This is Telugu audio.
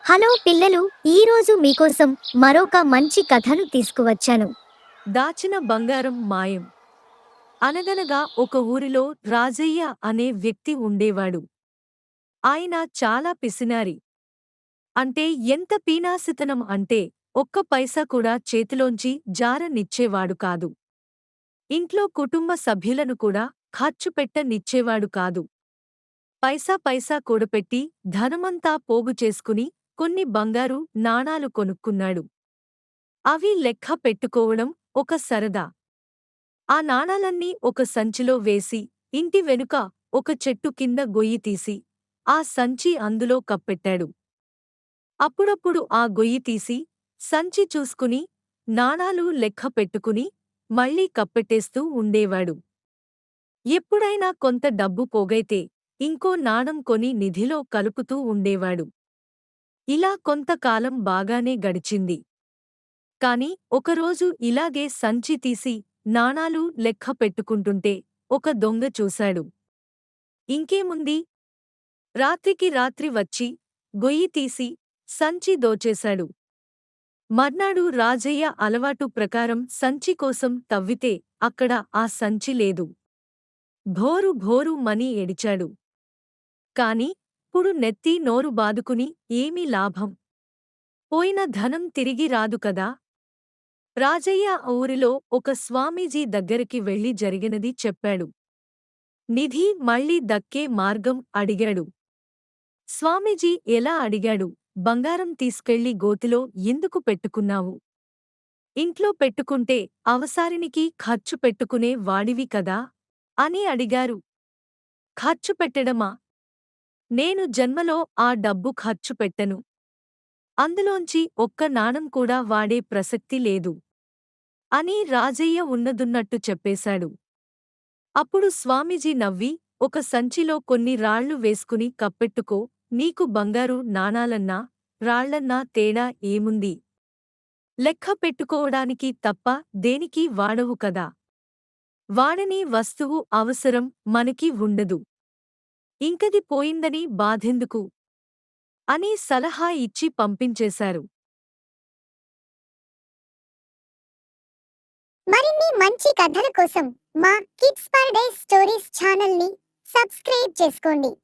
హలో పిల్లలు, ఈరోజు మీకోసం మరొక మంచి కథను తీసుకువచ్చాను. దాచిన బంగారం మాయం. అనగనగా ఒక ఊరిలో రాజయ్య అనే వ్యక్తి ఉండేవాడు. ఆయన చాలా పిసినారి. అంటే ఎంత పీనాసితనం అంటే ఒక్క పైసా కూడా చేతిలోంచి జారనిచ్చేవాడు కాదు. ఇంట్లో కుటుంబ సభ్యులను కూడా ఖర్చు పెట్టనిచ్చేవాడు కాదు. పైసా పైసా కూడపెట్టి ధనమంతా పోగు చేసుకుని కొన్ని బంగారు నాణాలు కొనుక్కున్నాడు. అవి లెక్క పెట్టుకోవడం ఒక సరదా. ఆ నాణాలన్నీ ఒక సంచిలో వేసి ఇంటి వెనుక ఒక చెట్టు కింద గొయ్యి తీసి ఆ సంచి అందులో కప్పెట్టాడు. అప్పుడప్పుడు ఆ గొయ్యి తీసి సంచి చూసుకుని నాణాలు లెక్క పెట్టుకుని మళ్లీ కప్పెట్టేస్తూ ఉండేవాడు. ఎప్పుడైనా కొంత డబ్బు పోగైతే ఇంకో నాణం కొని నిధిలో కలుపుతూ ఉండేవాడు. ఇలా కొంతకాలం బాగానే గడిచింది. కాని ఒకరోజు ఇలాగే సంచి తీసి నాణాలు లెక్క పెట్టుకుంటుంటే ఒక దొంగ చూశాడు. ఇంకేముంది, రాత్రికి రాత్రి వచ్చి గొయ్యి తీసి సంచి దోచేశాడు. మర్నాడు రాజయ్య అలవాటు ప్రకారం సంచి కోసం తవ్వితే అక్కడ ఆ సంచి లేదు. భోరు భోరు మని ఏడిచాడు. కాని పుడు నెత్తి నోరు బాదుకుని ఏమీ లాభం? పోయిన ధనం తిరిగి రాదు కదా. రాజయ్య ఊరిలో ఒక స్వామీజీ దగ్గరికి వెళ్లి జరిగినది చెప్పాడు. నిధి మళ్లీ దక్కే మార్గం అడిగాడు. స్వామీజీ ఎలా అడిగాడు? బంగారం తీసుకెళ్లి గోతిలో ఎందుకు పెట్టుకున్నావు? ఇంట్లో పెట్టుకుంటే అవసారికి ఖర్చు పెట్టుకునే వాడివి కదా అని అడిగారు. ఖర్చు పెట్టడమా? నేను జన్మలో ఆ డబ్బు ఖర్చు పెట్టను. అందులోంచి ఒక్క నాణం కూడా వాడే ప్రసక్తి లేదు అని రాజయ్య ఉన్నదున్నట్టు చెప్పేశాడు. అప్పుడు స్వామీజీ నవ్వి, ఒక సంచిలో కొన్ని రాళ్లు వేసుకుని కప్పెట్టుకో, నీకు బంగారు నాణాలన్నా రాళ్లన్నా తేడా ఏముంది? లెక్క పెట్టుకోవడానికి తప్ప దేనికీ వాడవు కదా. వాడని వస్తువు అవసరం మనకి ఉండదు. ఇంకది పోయిందని బాధెందుకు అని సలహా ఇచ్చి పంపించేశారు. మరిన్ని మంచి కథల కోసం మా కిడ్స్ పర్ డే స్టోరీస్ ఛానల్ని సబ్స్క్రైబ్ చేసుకోండి.